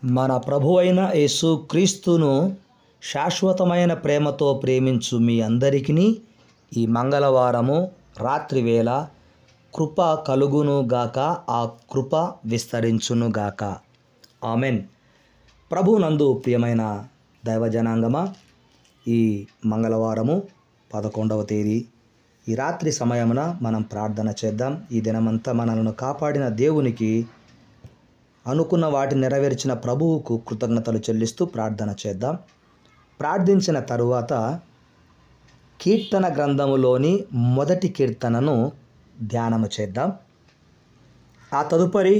మన ప్రభువైన యేసు క్రీస్తును శాశ్వతమైన ప్రేమతో ప్రేమించు మీ అందరికీ ఈ మంగళవారము రాత్రివేళ కృప కలుగునుగాక, ఆ కృప విస్తరించునుగాక. ఆమెన్. ప్రభునందు ప్రియమైన దైవజనాంగమా, ఈ మంగళవారము 11వ తేదీ ఈ రాత్రి సమయమున మనం ప్రార్థన చేద్దాం. ఈ దినమంతా మనలను కాపాడిన దేవునికి, అనుకున్న వాటిని నెరవేర్చిన ప్రభువుకు కృతజ్ఞతలు చెల్లిస్తూ ప్రార్థన చేద్దాం. ప్రార్థించిన తరువాత కీర్తన గ్రంథములోని మొదటి కీర్తనను ధ్యానము చేద్దాం. ఆ తదుపరి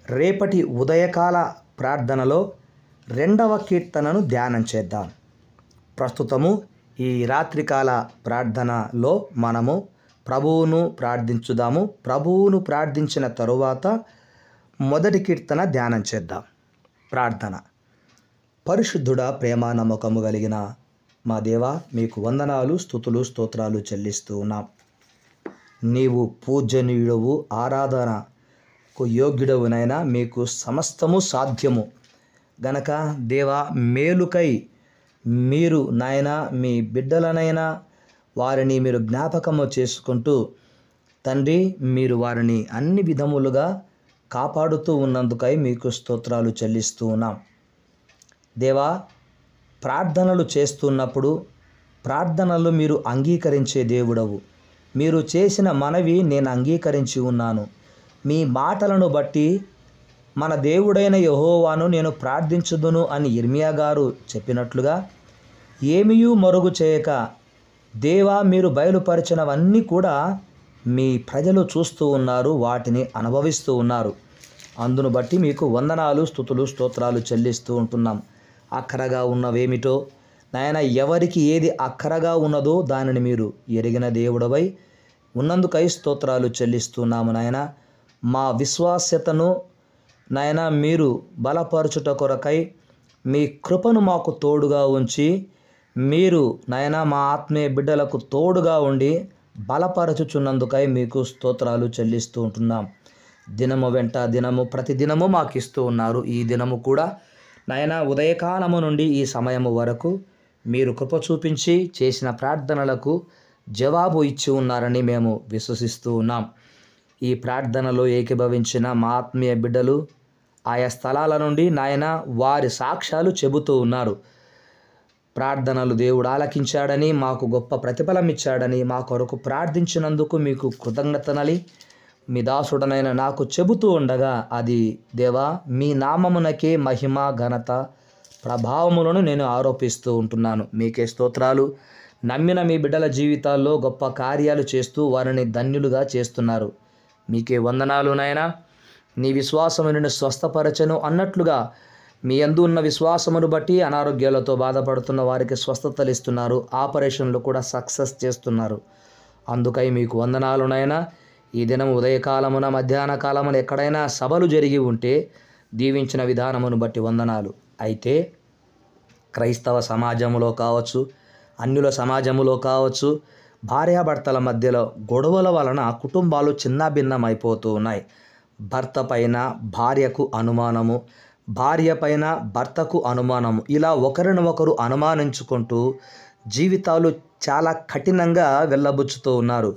రేపటి ఉదయకాల ప్రార్థనలో 2వ కీర్తనను ధ్యానం చేద్దాం. ప్రస్తుతము ఈ రాత్రికాల ప్రార్థనలో మనము ప్రభువును ప్రార్థించుదాము. ప్రభువును ప్రార్థించిన తరువాత మొదటి కీర్తన ధ్యానం చేద్దాం. ప్రార్థన. పరిశుద్ధుడా, ప్రేమ నమ్మకము కలిగిన మా దేవా, మీకు వందనాలు, స్తుతులు, స్తోత్రాలు చెల్లిస్తూ ఉన్నాం. నీవు పూజనీయుడవు, ఆరాధనకు యోగ్యుడవునైనా, మీకు సమస్తము సాధ్యము గనక దేవా, మేలుకై మీరు నాయన మీ బిడ్డలనైనా వారిని మీరు జ్ఞాపకము చేసుకుంటూ తండ్రి, మీరు వారిని అన్ని విధములుగా కాపాడుతూ ఉన్నందుకై మీకు స్తోత్రాలు చెల్లిస్తూ ఉన్నాం. దేవా, ప్రార్థనలు చేస్తున్నప్పుడు ప్రార్థనలు మీరు అంగీకరించే దేవుడవు. మీరు చేసిన మనవి నేను అంగీకరించి ఉన్నాను. మీ మాటలను బట్టి మన దేవుడైన యెహోవాను నేను ప్రార్థించుదును అని యిర్మీయా గారు చెప్పినట్లుగా ఏమీయూ మరుగు చేయక దేవా, మీరు బయలుపరిచినవన్నీ కూడా మీ ప్రజలు చూస్తూ ఉన్నారు, వాటిని అనుభవిస్తూ ఉన్నారు. అందును బట్టి మీకు వందనాలు, స్తుతులు, స్తోత్రాలు చెల్లిస్తూ ఉంటున్నాం. అక్కరగా ఉన్నవేమిటో నాయన, ఎవరికి ఏది అక్కరగా ఉన్నదో దానిని మీరు ఎరిగిన దేవుడవై ఉన్నందుకై స్తోత్రాలు చెల్లిస్తున్నాము నాయన. మా విశ్వాస్యతను నాయన మీరు బలపరచుట కొరకై మీ కృపను మాకు తోడుగా ఉంచి, మీరు నాయన మా ఆత్మీయ బిడ్డలకు తోడుగా ఉండి బలపరచుచున్నందుకై మీకు స్తోత్రాలు చెల్లిస్తూ ఉంటున్నాం. దినము వెంట దినము ప్రతిదినము మాకు ఇస్తూ ఉన్నారు. ఈ దినము కూడా నాయన ఉదయకాలము నుండి ఈ సమయము వరకు మీరు కృప చూపించి చేసిన ప్రార్థనలకు జవాబు ఇచ్చి ఉన్నారని మేము విశ్వసిస్తూ ఉన్నాం. ఈ ప్రార్థనలో ఏకీభవించిన మా ఆత్మీయ బిడ్డలు ఆయా స్థలాల నుండి నాయన వారి సాక్ష్యాలు చెబుతూ ఉన్నారు. ప్రార్థనలు దేవుడు ఆలకించాడని, మాకు గొప్ప ప్రతిఫలం ఇచ్చాడని, మా కొరకు ప్రార్థించినందుకు మీకు కృతజ్ఞతనలి మీ దాసుడనైన నాకు చెబుతూ ఉండగా, అది దేవా మీ నామమునకే మహిమ, ఘనత, ప్రభావములను నేను ఆరోపిస్తూ ఉంటున్నాను. మీకే స్తోత్రాలు. నమ్మిన మీ బిడ్డల జీవితాల్లో గొప్ప కార్యాలు చేస్తూ వారిని ధన్యులుగా చేస్తున్నారు. మీకే వందనాలు నాయనా. నీ విశ్వాసము నిన్ను స్వస్థపరచెను అన్నట్లుగా మీ యందు ఉన్న విశ్వాసమును బట్టి అనారోగ్యాలతో బాధపడుతున్న వారికి స్వస్థతలు ఇస్తున్నారు. ఆపరేషన్లు కూడా సక్సెస్ చేస్తున్నారు. అందుకై మీకు వందనాలు నాయనా. ఈ దినం ఉదయకాలమున, మధ్యాహ్న కాలమున ఎక్కడైనా సభలు జరిగి ఉంటే దీవించిన విధానమును బట్టి వందనాలు. అయితే క్రైస్తవ సమాజంలో కావచ్చు, అన్యుల సమాజంలో కావచ్చు, భార్యాభర్తల మధ్యలో గొడవల వలన కుటుంబాలు చిన్నాభిన్నమైపోతూ ఉన్నాయి. భర్త పైన భార్యకు అనుమానము, భార్య పైన భర్తకు అనుమానము, ఇలా ఒకరిని ఒకరు అనుమానించుకుంటూ జీవితాలు చాలా కఠినంగా వెళ్ళబుచ్చుతూ ఉన్నారు.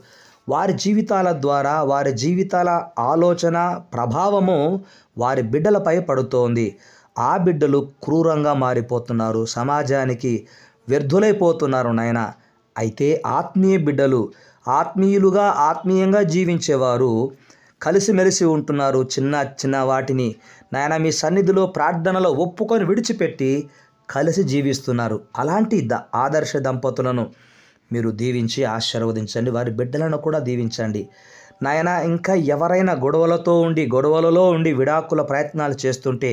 వారి జీవితాల ద్వారా, వారి జీవితాల ఆలోచన ప్రభావము వారి బిడ్డలపై పడుతోంది. ఆ బిడ్డలు క్రూరంగా మారిపోతున్నారు, సమాజానికి వ్యర్థులైపోతున్నారు నాయన. అయితే ఆత్మీయ బిడ్డలు, ఆత్మీయులుగా ఆత్మీయంగా జీవించేవారు కలిసిమెలిసి ఉంటున్నారు. చిన్న చిన్న వాటిని నాయన మీ సన్నిధిలో ప్రార్థనలో ఒప్పుకొని విడిచిపెట్టి కలిసి జీవిస్తున్నారు. అలాంటి ఆదర్శ దంపతులను మీరు దీవించి ఆశీర్వదించండి. వారి బిడ్డలను కూడా దీవించండి నాయన. ఇంకా ఎవరైనా గొడవలలో ఉండి విడాకుల ప్రయత్నాలు చేస్తుంటే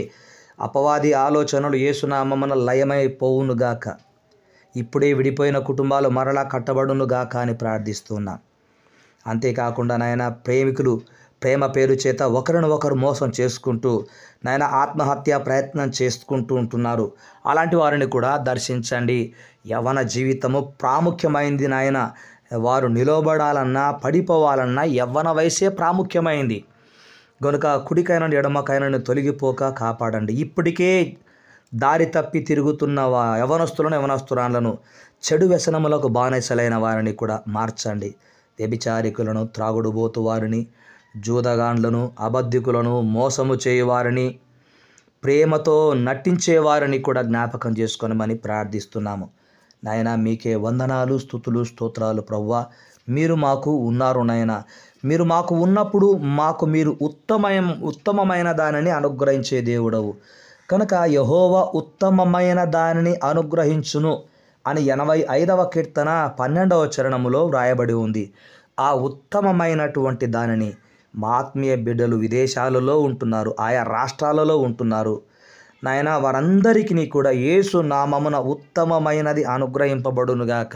అపవాది ఆలోచనలు యేసునామమున లయమైపోవునుగాక. ఇప్పుడే విడిపోయిన కుటుంబాలు మరలా కట్టబడునుగాక అని ప్రార్థిస్తున్నాం. అంతేకాకుండా నాయన, ప్రేమికులు ప్రేమ పేరు చేత ఒకరిని ఒకరు మోసం చేసుకుంటూ నాయన ఆత్మహత్య ప్రయత్నం చేసుకుంటూ ఉంటున్నారు. అలాంటి వారిని కూడా దర్శించండి. యవ్వన జీవితము ప్రాముఖ్యమైంది నాయన. వారు నిలబడాలన్నా, పడిపోవాలన్నా యవ్వన వయసే ప్రాముఖ్యమైంది. గనుక కుడికైనా ఎడమకైనా తొలగిపోక కాపాడండి. ఇప్పటికే దారి తప్పి తిరుగుతున్న యవనస్తురాలను చెడు వ్యసనములకు బానిసలైన వారిని కూడా మార్చండి. వ్యభిచారికులను, త్రాగుడుబోతు వారిని, జూదగాండ్లను, అబద్ధికులను, మోసము చేయువారిని, ప్రేమతో నటించేవారిని కూడా జ్ఞాపకం చేసుకోనమని ప్రార్థిస్తున్నాము. నాయన మీకే వందనాలు, స్తుతులు, స్తోత్రాలు ప్రభువా. మీరు మాకు ఉన్నారు నాయన. మీరు మాకు ఉన్నప్పుడు మాకు మీరు ఉత్తమమైన దానిని అనుగ్రహించే దేవుడవు కనుక యెహోవా ఉత్తమమైన దానిని అనుగ్రహించును అని 85వ కీర్తన 12వ చరణములో వ్రాయబడి ఉంది. ఆ ఉత్తమమైనటువంటి దానిని మా ఆత్మీయ బిడ్డలు విదేశాలలో ఉంటున్నారు, ఆయా రాష్ట్రాలలో ఉంటున్నారు నాయన, వారందరికీ కూడా యేసు నామమున ఉత్తమమైనది అనుగ్రహింపబడునుగాక.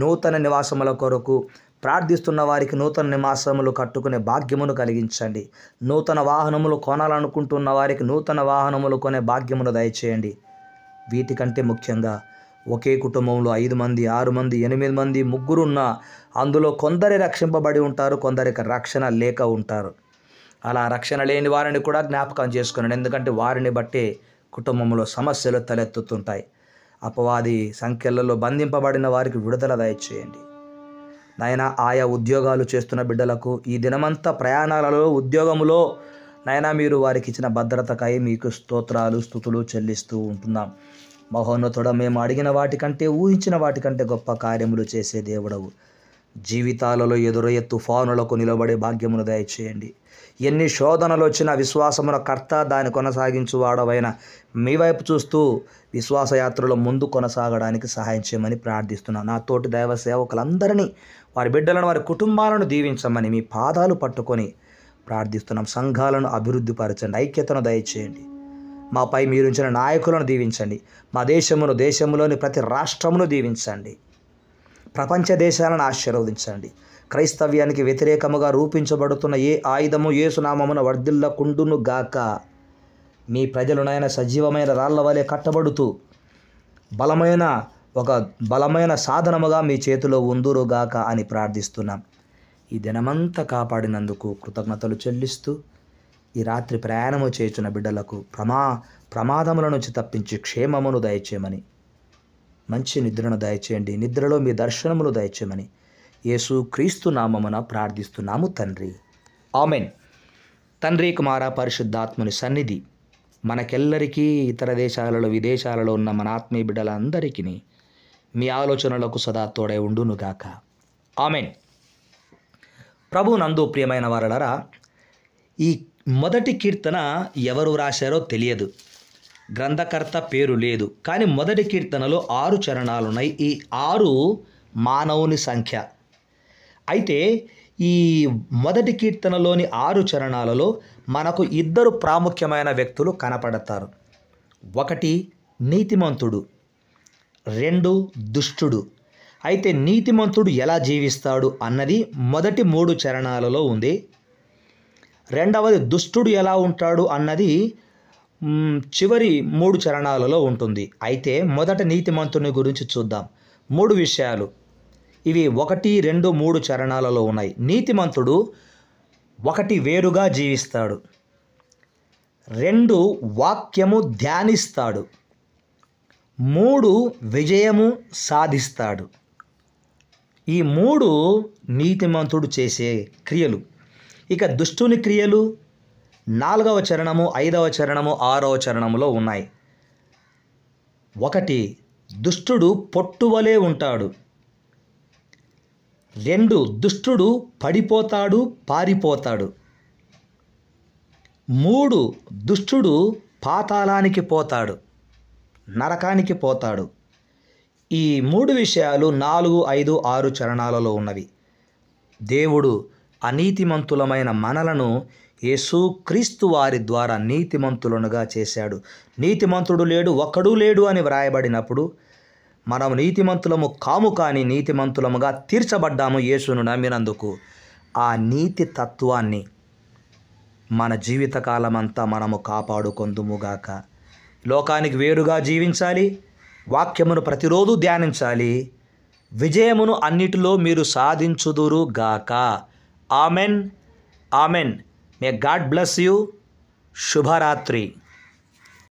నూతన నివాసముల కొరకు ప్రార్థిస్తున్న వారికి నూతన నివాసములు కట్టుకునే భాగ్యమును కలిగించండి. నూతన వాహనములు కొనాలనుకుంటున్న వారికి నూతన వాహనములు కొనే భాగ్యమును దయచేయండి. వీటికంటే ముఖ్యంగా ఒకే కుటుంబంలో 5 మంది, 6 మంది, 8 మంది, ముగ్గురున్న అందులో కొందరి రక్షింపబడి ఉంటారు, కొందరికి రక్షణ లేక ఉంటారు. అలా రక్షణ లేని వారిని కూడా జ్ఞాపకం చేసుకున్నాను. ఎందుకంటే వారిని బట్టే కుటుంబంలో సమస్యలు తలెత్తుతుంటాయి. అపవాది సంఖ్యలలో బంధింపబడిన వారికి విడుదల దయచేయండి నాయన. ఆయా ఉద్యోగాలు చేస్తున్న బిడ్డలకు ఈ దినమంతా ప్రయాణాలలో, ఉద్యోగములో నాయన మీరు వారికి ఇచ్చిన భద్రతకై మీకు స్తోత్రాలు, స్తుతులు చెల్లిస్తూ ఉంటున్నాం. మహోన్నతుడ, మేము అడిగిన వాటికంటే, ఊహించిన వాటికంటే గొప్ప కార్యములు చేసే దేవుడవు. జీవితాలలో ఎదురయ్యే తుఫానులకు నిలబడే భాగ్యమును దయచేయండి. ఎన్ని శోధనలు వచ్చినా విశ్వాసమున కర్త, దాన్ని కొనసాగించు వాడవైన మీ వైపు చూస్తూ విశ్వాసయాత్రలో ముందు కొనసాగడానికి సహాయం చేయమని ప్రార్థిస్తున్నాను. నా తోటి దైవ సేవకులందరినీ, వారి బిడ్డలను, వారి కుటుంబాలను దీవించమని మీ పాదాలు పట్టుకొని ప్రార్థిస్తున్నాం. సంఘాలను అభివృద్ధి పరచండి, ఐక్యతను దయచేయండి. మాపై మీరుంచిన నాయకులను దీవించండి. మా దేశంలోని ప్రతి రాష్ట్రమును దీవించండి. ప్రపంచ దేశాలను ఆశీర్వదించండి. క్రైస్తవ్యానికి వ్యతిరేకముగా రూపించబడుతున్న ఏ ఆయుధము యేసునామమున వర్ధిల్లకుండును గాక. మీ ప్రజలునైనా సజీవమైన రాళ్ల వలె కట్టబడుతూ బలమైన సాధనముగా మీ చేతిలో ఉందురుగాక అని ప్రార్థిస్తున్నాం. ఈ దినమంతా కాపాడినందుకు కృతజ్ఞతలు చెల్లిస్తూ ఈ రాత్రి ప్రయాణము చేయుచున్న బిడ్డలకు ప్రమాదముల నుంచి తప్పించి క్షేమమును దయచేయమని, మంచి నిద్రను దయచేయండి, నిద్రలో మీ దర్శనములు దయచేయమని యేసు క్రీస్తు నామమున ప్రార్థిస్తున్నాము తండ్రి. ఆమెన్. తండ్రి, కుమార, పరిశుద్ధాత్ముని సన్నిధి మనకెల్లరికీ, ఇతర దేశాలలో, విదేశాలలో ఉన్న మన ఆత్మీయ బిడ్డలందరికీ మీ ఆలోచనలకు సదా తోడై ఉండునుగాక. ఆమెన్. ప్రభు నందు ప్రియమైన వారలారా, ఈ మొదటి కీర్తన ఎవరు రాశారో తెలియదు, గ్రంథకర్త పేరు లేదు. కానీ మొదటి కీర్తనలో 6 చరణాలున్నాయి. ఈ 6 మానవుని సంఖ్య. అయితే ఈ మొదటి కీర్తనలోని 6 చరణాలలో మనకు 2 ప్రాముఖ్యమైన వ్యక్తులు కనపడతారు. 1 నీతిమంతుడు, 2 దుష్టుడు. అయితే నీతిమంతుడు ఎలా జీవిస్తాడు అన్నది మొదటి 3 చరణాలలో ఉంది. రెండవది దుష్టుడు ఎలా ఉంటాడు అన్నది చివరి 3 చరణాలలో ఉంటుంది. అయితే మొదట నీతిమంతుని గురించి చూద్దాం. 3 విషయాలు ఇవి 1, 2, 3 చరణాలలో ఉన్నాయి. నీతిమంతుడు 1 వేరుగా జీవిస్తాడు, 2 వాక్యము ధ్యానిస్తాడు, 3 విజయము సాధిస్తాడు. ఈ 3 నీతిమంతుడు చేసే క్రియలు. ఇక దుష్టుని క్రియలు 4వ చరణము, 5వ చరణము, 6వ చరణములో ఉన్నాయి. 1 దుష్టుడు పొట్టువలే ఉంటాడు, 2 దుష్టుడు పడిపోతాడు, పారిపోతాడు, 3 దుష్టుడు పాతాళానికి పోతాడు, నరకానికి పోతాడు. ఈ 3 విషయాలు 4, 5, 6 చరణాలలో ఉన్నవి. దేవుడు అనీతిమంతులమైన మనలను యేసుక్రీస్తు వారి ద్వారా నీతిమంతులనుగా చేశాడు. నీతిమంతుడు లేడు, ఒక్కడూ లేడు అని వ్రాయబడినప్పుడు మనం నీతిమంతులము కాము, కానీ నీతిమంతులముగా తీర్చబడ్డాము యేసును నమ్మినందుకు. ఆ నీతి తత్వాన్ని మన జీవితకాలమంతా మనము కాపాడుకొందుముగాక. లోకానికి వేరుగా జీవించాలి, వాక్యమును ప్రతిరోజు ధ్యానించాలి, విజయమును అన్నిటిలో మీరు సాధించుదురుగాక. Amen, amen. May God bless you. శుభరాత్రి.